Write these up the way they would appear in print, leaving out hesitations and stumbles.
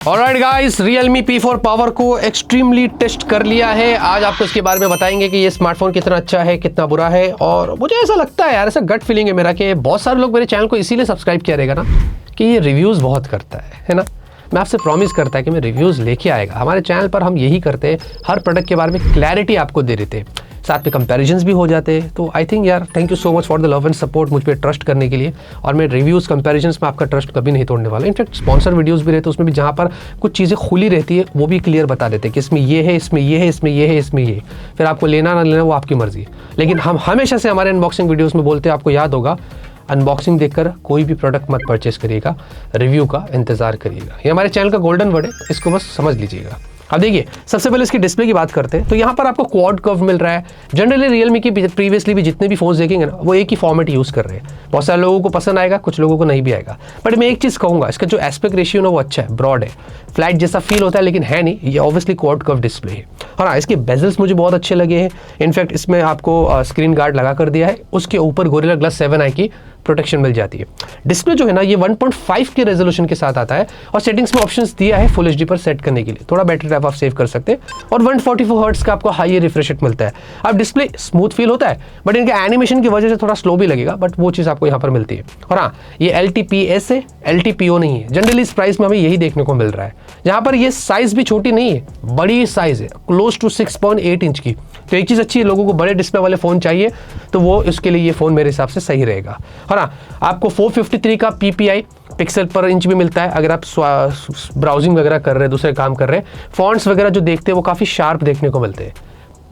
Alright guys, Realme P4 power को extremely test कर लिया है। आज आपको इसके बारे में बताएंगे कि ये स्मार्टफोन कितना अच्छा है, कितना बुरा है। और मुझे ऐसा लगता है यार, ऐसा गट फीलिंग है मेरा कि बहुत सारे लोग मेरे चैनल को इसीलिए सब्सक्राइब किया रहेगा ना कि ये रिव्यूज़ बहुत करता है ना। मैं आपसे प्रॉमिस करता है कि मैं रिव्यूज़ लेके आएगा। हमारे चैनल पर हम यही करते हैं, हर प्रोडक्ट के बारे में क्लैरिटी आपको दे देते हैं, साथ में कंपैरिजन्स भी हो जाते हैं। तो आई थिंक यार, thank you so much for the love and support मुझ पर ट्रस्ट करने के लिए। और मैं रिव्यूज़ कंपैरिजन्स में आपका ट्रस्ट कभी नहीं तोड़ने वाला। इनफैक्ट स्पॉन्सर वीडियोज़ भी रहते हैं, उसमें भी जहाँ पर कुछ चीज़ें खुली रहती है वो भी क्लियर बता देते हैं कि इसमें ये है, इसमें ये है, इसमें ये है, इसमें ये। फिर आपको लेना ना लेना वो आपकी मर्जी। लेकिन हम हमेशा से हमारे अनबॉक्सिंग वीडियोज़ में बोलते हैं, आपको याद होगा, अनबॉक्सिंग देखकर कोई भी प्रोडक्ट मत परचेस करिएगा, रिव्यू का इंतजार करिएगा। ये हमारे चैनल का गोल्डन वर्ड है, इसको बस समझ लीजिएगा। अब देखिए, सबसे पहले इसकी डिस्प्ले की बात करते हैं तो यहाँ पर आपको क्वाड कर्व मिल रहा है। जनरली Realme की प्रीवियसली भी जितने भी फोन्स देखेंगे ना, वो एक ही फॉर्मेट यूज़ कर रहे हैं। बहुत सारे लोगों को पसंद आएगा, कुछ लोगों को नहीं भी आएगा। बट मैं एक चीज़ कहूँगा, इसका जो एस्पेक्ट रेशियो ना वो अच्छा है, ब्रॉड है, फ्लैट जैसा फील होता है, लेकिन है नहीं। ये ऑब्वियसली क्वाड कर्व डिस्प्ले है। और हाँ, इसके बेजल्स मुझे बहुत अच्छे लगे हैं। इनफैक्ट इसमें आपको स्क्रीन गार्ड लगा कर दिया है, उसके ऊपर गोरिल्ला ग्लास 7i की प्रोटेक्शन मिल जाती है। डिस्प्ले जो है ना, ये 1.5 के रेजोल्यूशन के साथ आता है। और सेटिंग्स में ऑप्शंस दिया है फुल एचडी पर सेट करने के लिए, थोड़ा बैटरी लाइफ आप सेव कर सकते हैं। और 144 हर्ट्ज का आपको हाई रिफ्रेश रेट मिलता है। अब डिस्प्ले स्मूथ फील होता है, बट इनके एनिमेशन की वजह से थोड़ा स्लो भी लगेगा, बट वो चीज़ आपको यहाँ पर मिलती है। और हाँ, ये LTPS है, LTPO नहीं है। जनरली इस प्राइस में हमें यही देखने को मिल रहा है, जहाँ पर ये साइज़ भी छोटी नहीं है, बड़ी साइज़ है, क्लोज टू 6.8 इंच की। तो एक चीज़ अच्छी है, लोगों को बड़े डिस्प्ले वाले फ़ोन चाहिए तो वो इसके लिए ये फ़ोन मेरे हिसाब से सही रहेगा। और हाँ, आपको 453 का PPI पिक्सल पर इंच भी मिलता है। अगर आप ब्राउजिंग वगैरह कर रहे हैं, दूसरे काम कर रहे हैं, फॉन्ट्स वगैरह जो देखते हैं वो काफ़ी शार्प देखने को मिलते हैं।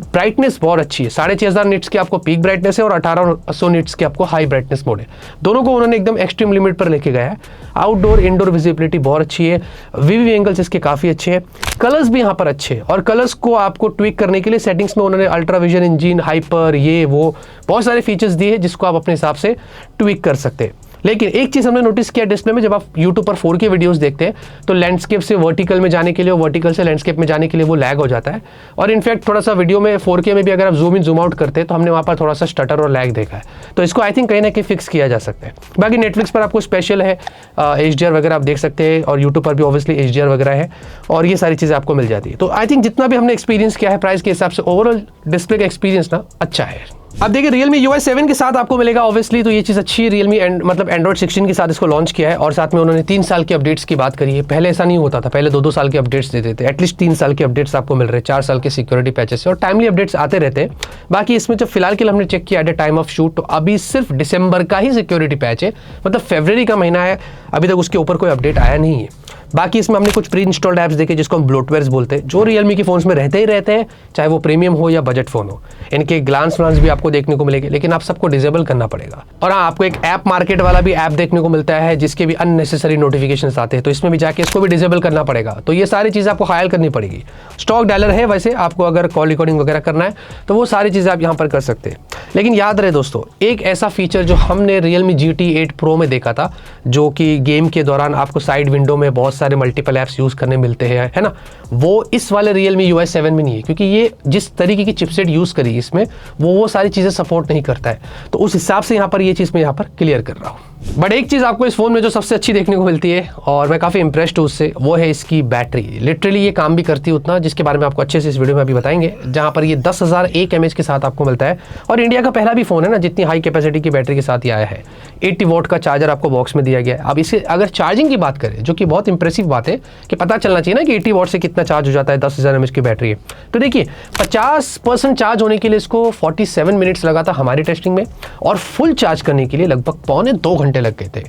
ब्राइटनेस बहुत अच्छी है, 6500 निट्स की आपको पीक ब्राइटनेस है और 1800 निट्स की आपको हाई ब्राइटनेस मोड है। दोनों को उन्होंने एकदम एक्सट्रीम लिमिट पर लेके गया है। आउटडोर इंडोर विजिबिलिटी बहुत अच्छी है, वीवी एंगल्स इसके काफ़ी अच्छे हैं, कलर्स भी यहाँ पर अच्छे हैं। और कलर्स को आपको ट्विक करने के लिए सेटिंग्स में उन्होंने अल्ट्रा विजन इंजन, हाइपर, ये वो बहुत सारे फीचर्स दिए हैं जिसको आप अपने हिसाब से ट्विक कर सकते हैं। लेकिन एक चीज़ हमने नोटिस किया डिस्प्ले में, जब आप YouTube पर 4K वीडियोस देखते हैं तो लैंडस्केप से वर्टिकल में जाने के लिए और वर्टिकल से लैंडस्केप में जाने के लिए वो लैग हो जाता है। और इनफैक्ट थोड़ा सा वीडियो में 4K में भी अगर आप जूम इन जूम आउट करते हैं तो हमने वहाँ पर थोड़ा सा स्टटर और लैग देखा है। तो इसको आई थिंक कहीं ना कहीं फिक्स किया जा सकता है। बाकी नेटफ्लिक्स पर आपको स्पेशल है, HDR वगैरह आप देख सकते हैं, और यूट्यूब पर भी ऑब्वियसली HDR वगैरह है, और ये सारी चीज़ें आपको मिल जाती है। तो आई थिंक जितना भी हमने एक्सपीरियंस किया है प्राइस के हिसाब से, ओवरऑल डिस्प्ले का एक्सपीरियंस ना अच्छा है। अब देखिए, Realme UI 7 के साथ आपको मिलेगा ऑब्वियसली, तो ये चीज़ अच्छी है। Realme मतलब Android 16 के साथ इसको लॉन्च किया है, और साथ में उन्होंने 3 साल की अपडेट्स की बात करी है। पहले ऐसा नहीं होता था, पहले 2-2 साल के अपडेट्स देते थे। एटलीस्ट 3 साल के अपडेट्स आपको मिल रहे हैं, 4 साल के सिक्योरिटी पैचेस से, और टाइमली अपडेट्स आते रहते हैं। बाकी इसमें जो फिलहाल के लिए हमने चेक किया at the time of shoot, तो अभी सिर्फ दिसंबर का ही सिक्योरिटी पैच है, मतलब फरवरी का महीना है, अभी तक उसके ऊपर कोई अपडेट आया नहीं है। बाकी इसमें हमने कुछ प्री इंस्टॉल्ड ऐप्स देखे जिसको हम ब्लोटवेयर्स बोलते हैं, जो Realme के फोन्स में रहते ही रहते हैं, चाहे वो प्रीमियम हो या बजट फोन हो। इनके ग्लांस व्लांस भी आपको देखने को मिलेंगे, लेकिन आप सबको डिसेबल करना पड़ेगा। और हाँ, आपको एक ऐप मार्केट वाला भी ऐप देखने को मिलता है जिसके भी अननेसेसरी नोटिफिकेशंस आते हैं, तो इसमें भी जाके इसको भी डिसेबल करना पड़ेगा। तो ये सारी चीज़ें आपको ख्याल करनी पड़ेगी। स्टॉक डायलर है वैसे, आपको अगर कॉल रिकॉर्डिंग वगैरह करना है तो वो सारी चीज़ें आप यहाँ पर कर सकते हैं। लेकिन याद रहे दोस्तों, एक ऐसा फीचर जो हमने Realme GT 8 Pro में देखा था, जो कि गेम के दौरान आपको साइड विंडो में बहुत सारे मल्टीपल ऐप्स यूज़ करने मिलते हैं, है ना, वो इस वाले Realme UI 7 में नहीं है, क्योंकि ये जिस तरीके की चिपसेट यूज़ करी इसमें वो सारी चीज़ें सपोर्ट नहीं करता है। तो उस हिसाब से यहाँ पर ये चीज़ मैं यहाँ पर क्लियर कर रहा हूँ। बट एक चीज़ आपको इस फ़ोन में जो सबसे अच्छी देखने को मिलती है, और मैं काफ़ी इंप्रेस्ड हूँ उससे, वो है इसकी बैटरी। लिटरली ये काम भी करती है उतना, जिसके बारे में आपको अच्छे से इस वीडियो में अभी बताएंगे, जहाँ पर ये 10,001 mAh के साथ आपको मिलता है। और इंडिया का पहला भी फ़ोन है ना जितनी हाई कैपेसिटी की बैटरी के साथ ही आया है। 80 वॉट का चार्जर आपको बॉक्स में दिया गया है। अब इसे अगर चार्जिंग की बात करें, जो कि बहुत इंप्रेसिव बात है कि पता चलना चाहिए ना कि 80 वॉट से कितना चार्ज हो जाता है, 10,000 mAh की बैटरी है। तो देखिए, 50% चार्ज होने के लिए इसको 47 मिनट्स लगा था हमारी टेस्टिंग में, और फुल चार्ज करने के लिए लगभग 2.25 घंटे लग गए थे।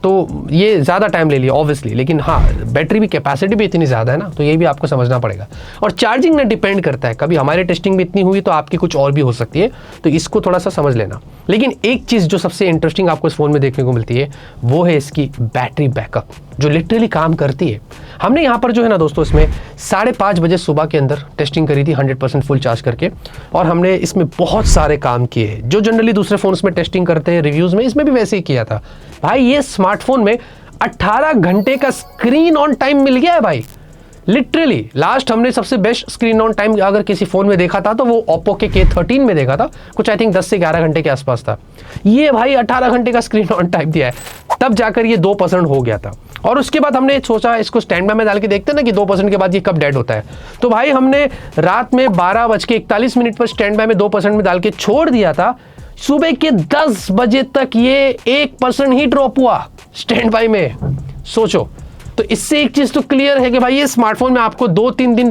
तो ये ज़्यादा टाइम ले लिया ऑब्वियसली, लेकिन हाँ, बैटरी भी कैपेसिटी भी इतनी ज़्यादा है ना, तो ये भी आपको समझना पड़ेगा। और चार्जिंग में डिपेंड करता है, कभी हमारी टेस्टिंग में इतनी हुई तो आपकी कुछ और भी हो सकती है, तो इसको थोड़ा सा समझ लेना। लेकिन एक चीज़ जो सबसे इंटरेस्टिंग आपको इस फ़ोन में देखने को मिलती है, वो है इसकी बैटरी बैकअप, जो लिटरली काम करती है। हमने यहाँ पर जो है ना दोस्तों, इसमें 5:30 बजे सुबह के अंदर टेस्टिंग करी थी 100% फुल चार्ज करके, और हमने इसमें बहुत सारे काम किए हैं जो जनरली दूसरे फ़ोन्स में टेस्टिंग करते हैं रिव्यूज़ में, इसमें भी वैसे ही किया था। भाई, ये स्मार्टफोन में 18 घंटे का स्क्रीन ऑन टाइम मिल गया है भाई। लिटरली लास्ट हमने सबसे बेस्ट स्क्रीन ऑन टाइम अगर किसी फ़ोन में देखा था तो वो ओप्पो के K13 में देखा था, कुछ आई थिंक 10 से 11 घंटे के आसपास था। ये भाई 18 घंटे का स्क्रीन ऑन टाइम दिया है। तब जाकर ये 2% हो गया था। और उसके बाद हमने सोचा इसको स्टैंड बाय में डाल के देखते हैं ना कि 2% के बाद ये कब डेड होता है। तो भाई हमने रात में 12:41 पर स्टैंड बाय में 2% में डाल के छोड़ दिया था। सुबह के 10 बजे तक ये 1% ही ड्रॉप हुआ स्टैंड बाय में। सोचो, तो इससे एक चीज तो क्लियर है कि भाई ये स्मार्टफोन में आपको 2-3 दिन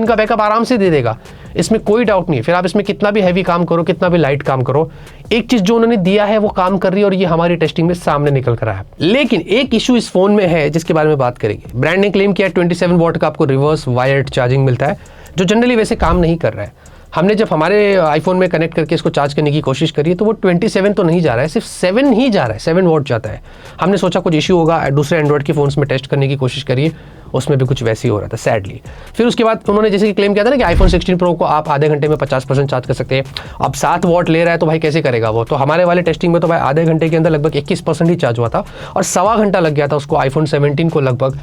का बैकअप आराम से दे देगा, इसमें कोई डाउट नहीं है। फिर आप इसमें कितना भी हैवी काम करो, कितना भी लाइट काम करो, एक चीज जो उन्होंने दिया है वो काम कर रही है और ये हमारी टेस्टिंग में सामने निकल कर आया है। लेकिन एक इशू इस फोन में है जिसके बारे में बात करेंगे। ब्रांड ने क्लेम किया 27 वॉट का आपको रिवर्स वायर्ड चार्जिंग मिलता है, जो जनरली वैसे काम नहीं कर रहा है। हमने जब हमारे आईफोन में कनेक्ट करके इसको चार्ज करने की कोशिश करी तो वो 27 तो नहीं जा रहा है, सिर्फ 7 ही जा रहा है, 7 वॉट जाता है। हमने सोचा कुछ इश्यू होगा, दूसरे एंड्रॉइड के फोन्स में टेस्ट करने की कोशिश करिए, उसमें भी कुछ वैसे ही हो रहा था सैडली। फिर उसके बाद उन्होंने जैसे कि क्लेम किया था ना कि आईफोन 16 प्रो को आप आधे घंटे में 50% चार्ज कर सकते हैं। अब 7 वॉट ले रहा है तो भाई कैसे करेगा वो? तो हमारे वाले टेस्टिंग में तो भाई आधे घंटे के अंदर लगभग 21% ही चार्ज हुआ था और सवा घंटा लग गया था उसको आईफोन 17 को लगभग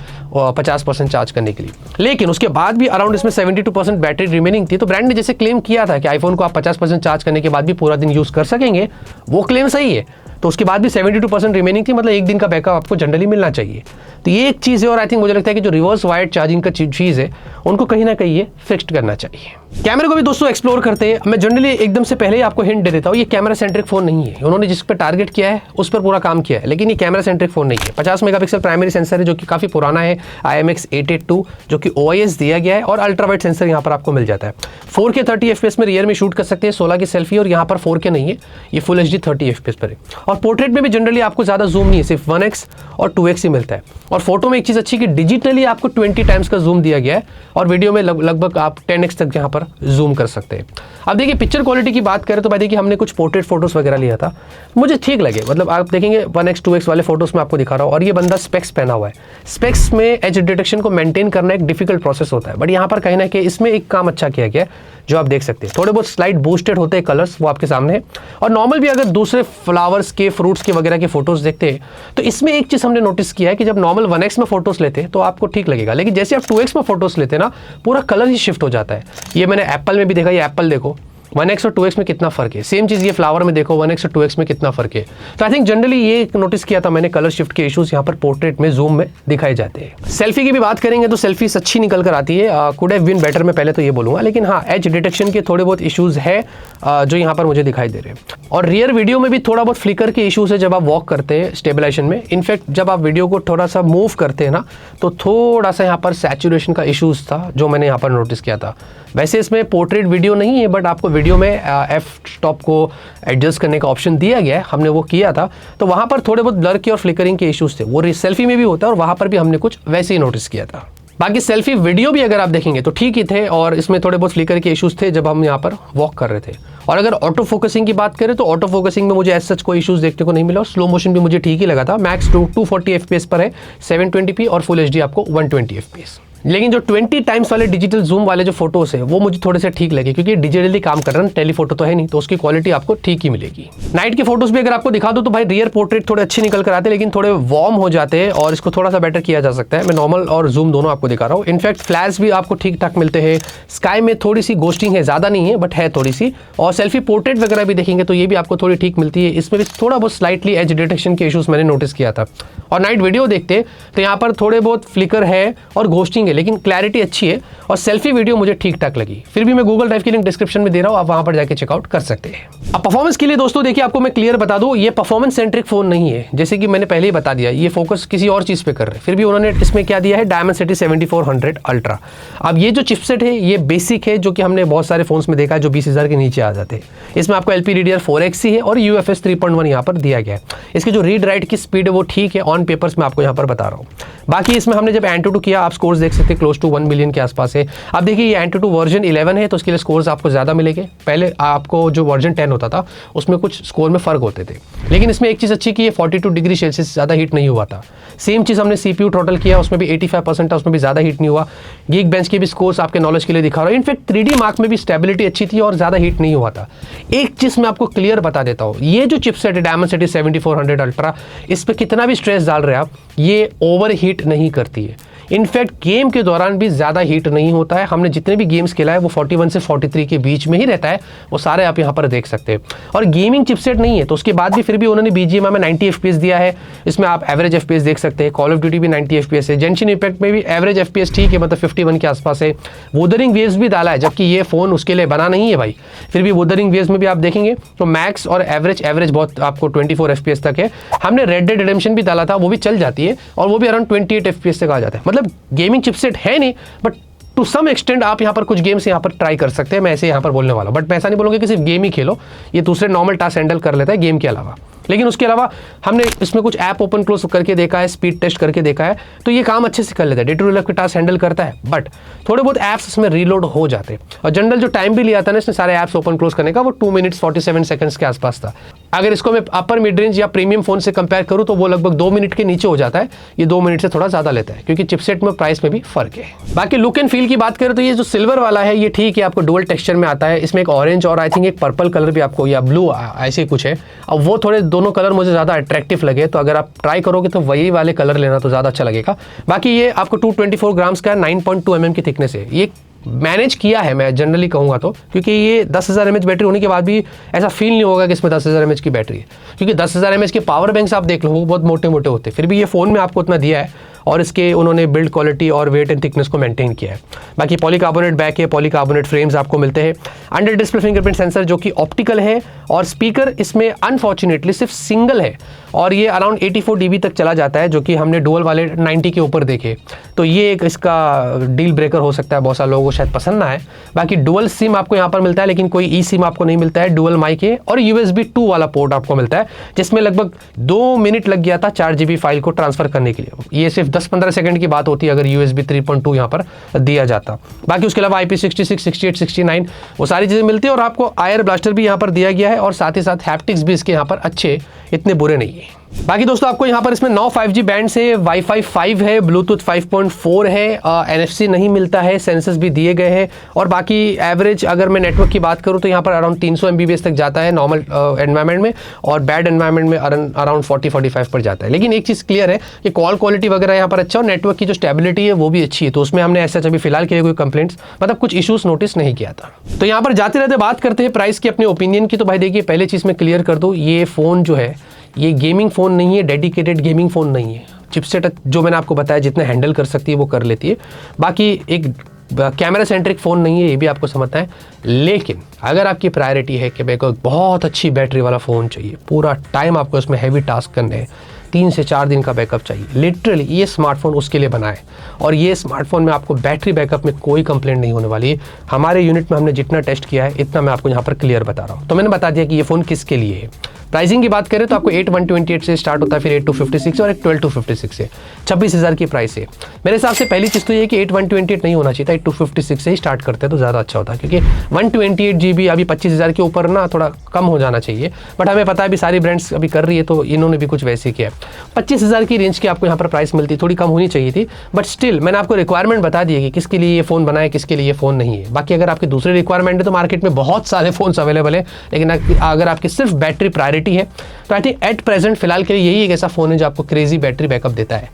50% चार्ज करने के लिए। लेकिन उसके बाद भी अराउंड इसमें 72% बैटरी रिमेनिंग थी। तो ब्रांड ने जैसे क्लेम किया था कि आईफोन को आप 50% चार्ज करने के बाद भी पूरा दिन यूज कर सकेंगे, वो क्लेम सही है। तो उसके बाद भी 72% रिमेनिंग थी, मतलब एक दिन का बैकअप आपको जनरली मिलना चाहिए। तो ये एक चीज़ है और आई थिंक मुझे लगता है कि जो रिवर्स वायर्ड चार्जिंग का चीज़ है उनको कहीं ना कहीं ये फिक्स्ड करना चाहिए। कैमरे को भी दोस्तों एक्सप्लोर करते हैं। मैं जनरली एकदम से पहले ही आपको हिंट दे देता हूँ, ये कैमरा सेंट्रिक फोन नहीं है। उन्होंने जिस पर टारगेट किया है उस पर पूरा काम किया है, लेकिन ये कैमरा सेंट्रिक फोन नहीं है। 50 मेगापिक्सल प्राइमरी सेंसर है जो कि काफ़ी पुराना है, IMX882 जो कि OIS दिया गया है, और अल्ट्रा वाइड सेंसर यहाँ पर आपको मिल जाता है। 4K 30 FPS में रियर में शूट कर सकते हैं, 16 की सेल्फी, और यहाँ पर 4K नहीं है, ये फुल HD 30 FPS पर है। और पोर्ट्रेट में भी जनरली आपको ज़्यादा जूम नहीं है, सिर्फ 1x और 2x ही मिलता है। और फोटो में एक चीज़ अच्छी कि डिजिटली आपको 20 टाइम्स का जूम दिया गया है और वीडियो में लगभग आप 10x तक यहाँ पर जूम कर सकते हैं। अब देखिए पिक्चर क्वालिटी की बात करें तो भाई देखिए हमने कुछ पोर्ट्रेट फोटोज वगैरह लिया था, मुझे ठीक लगे। मतलब आप देखेंगे 1x 2x वाले फोटोज में आपको दिखा रहा हूँ, और ये बंदा स्पेक्स पहना हुआ है। स्पेक्स में एज डिटेक्शन को मेंटेन करना एक डिफिकल्ट प्रोसेस होता है, बट यहाँ पर कहीं ना कहीं इसमें एक काम अच्छा किया गया है जो आप देख सकते हैं। थोड़े बहुत स्लाइड बूस्टेड होते हैं कलर्स, वो आपके सामने है। और नॉर्मल भी अगर दूसरे फ्लावर्स के, फ्रूट्स के वगैरह के फोटोज देखते हैं तो इसमें एक चीज़ हमने नोटिस किया है कि जब नॉर्मल 1x में फोटोज लेते हैं तो आपको ठीक लगेगा, लेकिन जैसे आप 2x में फोटोज लेते हैं ना, पूरा कलर ही शिफ्ट हो जाता है। ये मैंने एप्पल में भी देखा, ये एप्पल देखो 1x और 2x में कितना फर्क है। सेम चीज़ ये फ्लावर में देखो 1x और 2x में कितना फर्क है। तो आई थिंक जनरली ये नोटिस किया था मैंने, कलर शिफ्ट के इश्यूज यहाँ पर पोर्ट्रेट में, जूम में दिखाए जाते हैं। सेल्फी की भी बात करेंगे तो सेल्फीज अच्छी निकल कर आती है, कुड हैव बीन बेटर मैं पहले तो ये बोलूँगा, लेकिन हाँ एज डिटेक्शन के थोड़े बहुत इशूज़ है जो यहाँ पर मुझे दिखाई दे रहे हैं। और रियर वीडियो में भी थोड़ा बहुत फ्लिकर के इशूज़ है जब आप वॉक करते हैं स्टेबलाइजेशन में। इनफैक्ट जब आप वीडियो को थोड़ा सा मूव करते हैं ना तो थोड़ा सा यहाँ पर सैचुरेशन का इशूज़ था जो मैंने यहाँ पर नोटिस किया था। वैसे इसमें पोर्ट्रेट वीडियो नहीं है, बट आपको वीडियो में f-stop को एडजस्ट करने का ऑप्शन दिया गया है, हमने वो किया था। तो वहाँ पर थोड़े बहुत ब्लर के और फ्लिकरिंग के इश्यूज थे, वो सेल्फी में भी होता है और वहाँ पर भी हमने कुछ वैसे ही नोटिस किया था। बाकी सेल्फी वीडियो भी अगर आप देखेंगे तो ठीक ही थे, और इसमें थोड़े बहुत फ्लिकर के इश्यूज थे जब हम यहाँ पर वॉक कर रहे थे। और अगर ऑटो फोकसिंग की बात करें तो ऑटो फोकसिंग में मुझे एज सच कोई इश्यूज देखने को नहीं मिला, और स्लो मोशन भी मुझे ठीक ही लगा था। मैक्स 240 FPS पर है, 720p, और फुल HD आपको 120 FPS। लेकिन जो 20 टाइम्स वाले डिजिटल जूम वाले जो फोटोज है वो मुझे थोड़े से ठीक लगे, क्योंकि डिजिटली काम कर रहे हैं, टेलीफोटो तो है नहीं, तो उसकी क्वालिटी आपको ठीक ही मिलेगी। नाइट के फोटोज भी अगर आपको दिखा दो तो भाई रियर पोर्ट्रेट थोड़े अच्छे निकल कर आते हैं, लेकिन थोड़े वार्म हो जाते हैं और इसको थोड़ा सा बेटर किया जा सकता है। मैं नॉर्मल और जूम दोनों आपको दिखा रहा हूँ। इनफैक्ट फ्लैश भी आपको ठीक ठाक मिलते हैं। स्काई में थोड़ी सी गोस्टिंग है, ज़्यादा नहीं है बट है थोड़ी सी। और सेल्फी पोर्ट्रेट वगैरह भी देखेंगे तो ये भी आपको थोड़ी ठीक मिलती है। इसमें भी थोड़ा बहुत स्लाइटली एज डिटेक्शन के इशूज़ मैंने नोटिस किया था। और नाइट वीडियो देखते तो यहाँ पर थोड़े बहुत फ्लिकर है और गोस्टिंग है, लेकिन क्लैरिटी अच्छी है और सेल्फी वीडियो मुझे ठीक ठाक लगी। फिर भी मैं गूगल ड्राइव की लिंक डिस्क्रिप्शन में दे रहा हूँ, आप वहां पर जाके चेकआउट कर सकते हैं। अब परफॉर्मेंस के लिए दोस्तों देखिए आपको मैं क्लियर बता दूं, ये परफॉर्मेंस सेंट्रिक फोन नहीं है, जैसे कि मैंने पहले ही बता दिया, ये फोकस किसी और चीज पे कर रहे हैं। फिर भी उन्होंने इसमें क्या दिया है, डायमेंसिटी 7400 अल्ट्रा। अब ये जो चिपसेट है ये बेसिक है, जो कि हमने बहुत सारे फोन्स में देखा है जो 20,000 के नीचे आ जाते हैं। इसमें आपको LPDDR4X है और UFS 3.1 यहाँ पर दिया गया है। इसकी जो रीड राइट की स्पीड है वो ठीक है, ऑन पेपर्स में आपको यहाँ पर बता रहा हूँ। बाकी इसमें हमने जब Antutu किया, आप स्कोर्स देख सकते हैं, क्लोज टू 1 मिलियन के आसपास है। अब देखिए ये Antutu वर्जन 11 है तो उसके लिए स्कोर्स आपको ज़्यादा मिलेंगे। पहले आपको जो वर्जन 10 होता था उसमें कुछ स्कोर में फ़र्क होते थे, लेकिन इसमें एक चीज़ अच्छी कि ये 42 डिग्री सेल्सियस ज़्यादा हीट नहीं हुआ था। सेम चीज़ हमने CPU थ्रॉटल किया, उसमें भी 85% था, उसमें भी ज़्यादा हीट नहीं हुआ। Geekbench के भी स्कोर्स आपके नॉलेज के लिए दिखा रहा हूँ। इनफैक्ट 3D मार्क में भी स्टेबिलिटी अच्छी थी और ज़्यादा हीट नहीं हुआ था। एक चीज़ मैं आपको क्लियर बता देता हूँ, ये जो चिपसेट है डायमेंसिटी 7400 अल्ट्रा, इस पर कितना भी स्ट्रेस डाल रहे हैं आप, ये ओवर हीट नहीं करती है। इनफैक्ट गेम के दौरान भी ज़्यादा हीट नहीं होता है। हमने जितने भी गेम्स खेला है वो 41 से 43 के बीच में ही रहता है, वो सारे आप यहाँ पर देख सकते हैं। और गेमिंग चिपसेट नहीं है तो उसके बाद भी फिर भी उन्होंने BGMI में 90 FPS दिया है। इसमें आप एवरेज FPS देख सकते हैं। कॉल ऑफ ड्यूटी भी 90 FPS है। जेंशिन इम्पैक्ट में भी एवरेज FPS ठीक है, मतलब 51 के आसपास है। वुदरिंग वेव्स भी डाला है, जबकि ये फ़ोन उसके लिए बना नहीं है भाई, फिर भी वुदरिंग वेव्स में भी आप देखेंगे तो मैक्स और एवरेज बहुत आपको 24 FPS तक है। हमने रेड डेड रिडेम्पशन भी डाला था, वो भी चल जाती है और वो भी अराउंड 28 FPS तक आ जाता है। मतलब गेमिंग चिपसेट है नहीं, बट टू सम एक्सटेंड आप यहाँ पर कुछ गेम्स यहाँ पर ट्राई कर सकते हैं। मैं ऐसे यहाँ पर बोलने वाला हूँ, बट मैं ऐसा नहीं बोलूँगा कि सिर्फ गेम ही खेलो, ये दूसरे नॉर्मल टास्क हैंडल कर लेता है गेम के अलावा। लेकिन उसके अलावा हमने इसमें कुछ ऐप ओपन क्लोज करके देखा है, स्पीड टेस्ट करके देखा है, तो ये काम अच्छे से कर लेता है। डे टू डे के टास्क हैंडल करता है, बट थोड़े बहुत ऐप्स इसमें रीलोड हो जाते हैं। और जनरल जो टाइम भी लिया था ना इसने सारे ऐप्स ओपन क्लोज करने का, वो 2 मिनट्स 47 सेकंड्स के आसपास था। अगर इसको मैं अपर मिड रेंज या प्रीमियम फोन से कंपेयर करूँ तो वो लगभग 2 मिनट के नीचे हो जाता है। ये 2 मिनट से थोड़ा ज़्यादा लेता है, क्योंकि चिपसेट में प्राइस में भी फर्क है। बाकी लुक एंड फील की बात करें तो ये जो सिल्वर वाला है ये ठीक है, आपको डुअल टेक्सचर में आता है। इसमें एक ऑरेंज और आई थिंक एक पर्पल कलर भी आपको, या ब्लू ऐसे कुछ है। अब वो थोड़े दोनों कलर मुझे ज़्यादा अट्रैक्टिव लगे, तो अगर आप ट्राई करोगे तो वही वाले कलर लेना तो ज़्यादा अच्छा लगेगा। बाकी ये आपको 224 ग्राम्स का 9.2 mm की थिकनेस है। ये मैनेज किया है मैं जनरली कहूँगा तो, क्योंकि ये 10,000 mAh बैटरी होने के बाद भी ऐसा फील नहीं होगा कि इसमें 10,000 mAh की बैटरी है, क्योंकि 10,000 mAh के पावर बैंक्स आप देख लो वो बहुत मोटे मोटे होते हैं, फिर भी ये फ़ोन में आपको उतना दिया है और इसके उन्होंने बिल्ड क्वालिटी और वेट एंड थिकनेस को मेंटेन किया है। बाकी पॉलीकार्बोनेट बैक है, पॉलीकार्बोनेट फ्रेम्स आपको मिलते हैं। अंडर डिस्प्ले फिंगरप्रिंट सेंसर जो कि ऑप्टिकल है, और स्पीकर इसमें अनफॉर्चुनेटली सिर्फ सिंगल है और ये अराउंड 84 dB तक चला जाता है, जो कि हमने डुअल वाले 90 के ऊपर देखे, तो ये एक इसका डील ब्रेकर हो सकता है। बहुत सारे लोगों को शायद पसंद ना आए। बाकी डुअल सिम आपको यहाँ पर मिलता है, लेकिन कोई ई सिम आपको नहीं मिलता है। डुअल माइक है और USB 2 वाला पोर्ट आपको मिलता है, जिसमें लगभग 2 मिनट लग गया था 4 GB फाइल को ट्रांसफर करने के लिए। ये सिर्फ 10-15 सेकंड की बात होती है अगर USB 3.2 यहाँ पर दिया जाता। बाकी उसके अलावा IP66, 68, 69 वो सारी चीज़ें मिलती है, और आपको आयर ब्लास्टर भी यहाँ पर दिया गया है, और साथ ही साथ हैप्टिक्स भी इसके यहाँ पर अच्छे, इतने बुरे नहीं है। बाकी दोस्तों आपको यहाँ पर इसमें 9 5G बैंड्स है, वाईफाई 5 है, ब्लूटूथ 5.4 है, NFC नहीं मिलता है, सेंसर्स भी दिए गए हैं। और बाकी एवरेज अगर मैं नेटवर्क की बात करूँ तो यहाँ पर अराउंड 300 MBPS तक जाता है नॉर्मल एनवायरनमेंट में, और बैड एनवायरनमेंट में अराउंड 40-45 पर जाता है। लेकिन एक चीज़ क्लियर है कि कॉल क्वालिटी वगैरह यहाँ पर अच्छा, और नेटवर्क की जो स्टेबिलिटी है वो भी अच्छी है, तो उसमें हमने ऐसा अभी फिलहाल के लिए कोई कंप्लेंट्स, मतलब कुछ इशूज़ नोटिस नहीं किया था। तो यहाँ पर जाते रहते बात करते हैं प्राइस की, अपने ओपिनियन की। तो भाई देखिए, पहले चीज़ मैं क्लियर कर दूँ, ये फ़ोन जो है ये गेमिंग फ़ोन नहीं है, डेडिकेटेड गेमिंग फ़ोन नहीं है। चिपसेट जो मैंने आपको बताया जितना हैंडल कर सकती है वो कर लेती है। बाकी एक कैमरा सेंट्रिक फ़ोन नहीं है, ये भी आपको समझना है। लेकिन अगर आपकी प्रायोरिटी है कि मेरे को बहुत अच्छी बैटरी वाला फ़ोन चाहिए, पूरा टाइम आपको इसमें हैवी टास्क करने हैं, 3 से 4 दिन का बैकअप चाहिए, लिटरली ये स्मार्टफोन उसके लिए बना है। और ये स्मार्टफोन में आपको बैटरी बैकअप में कोई कंप्लेंट नहीं होने वाली है। हमारे यूनिट में हमने जितना टेस्ट किया है इतना मैं आपको यहाँ पर क्लियर बता रहा हूँ। तो मैंने बता दिया कि ये फ़ोन किसके लिए है। प्राइसिंग की बात करें तो आपको 8,128 से स्टार्ट होता है, फिर 8,256 और एक 12,256 है, 26,000 की प्राइस है। मेरे हिसाब से पहली चीज़ तो ये कि 8,128 नहीं होना चाहिए था, 8,256 से ही स्टार्ट करते तो ज़्यादा अच्छा होता, क्योंकि 128 GB अभी 25,000 के ऊपर ना थोड़ा कम हो जाना चाहिए। बट हमें पता है अभी सारी ब्रांड्स अभी कर रही है, तो इन्होंने भी कुछ वैसे किया है। 25,000 की रेंज की आपको यहाँ पर प्राइस मिलती, थोड़ी कम होनी चाहिए थी, बट स्टिल मैंने आपको रिक्वायरमेंट बता दी है कि किसके लिए ये फ़ोन बना है, किसके लिए ये फ़ोन नहीं है। बाकी अगर आपकी दूसरी रिक्वायरमेंट है तो मार्केट में बहुत सारे फ़ोन्स अवेलेबल है, लेकिन अगर आपकी सिर्फ बैटरी प्रायोरिटी है तो आई थिंक एट प्रेजेंट फिलहाल के लिए यही एक ऐसा फ़ोन है जो आपको क्रेजी बैटरी बैकअप देता है,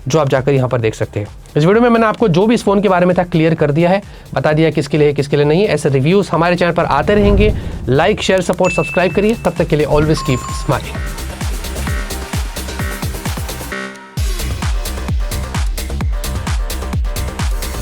जो आप जाकर यहाँ पर देख सकते हैं। इस वीडियो में मैंने आपको जो भी इस फ़ोन के बारे में था क्लियर कर दिया है, बता दिया किसके लिए किसके लिए नहीं। ऐसे रिव्यूज़ हमारे चैनल पर आते रहेंगे। लाइक शेयर सपोर्ट सब्सक्राइब करिए। तब तक के लिए ऑलवेज कीप स्माइलिंग।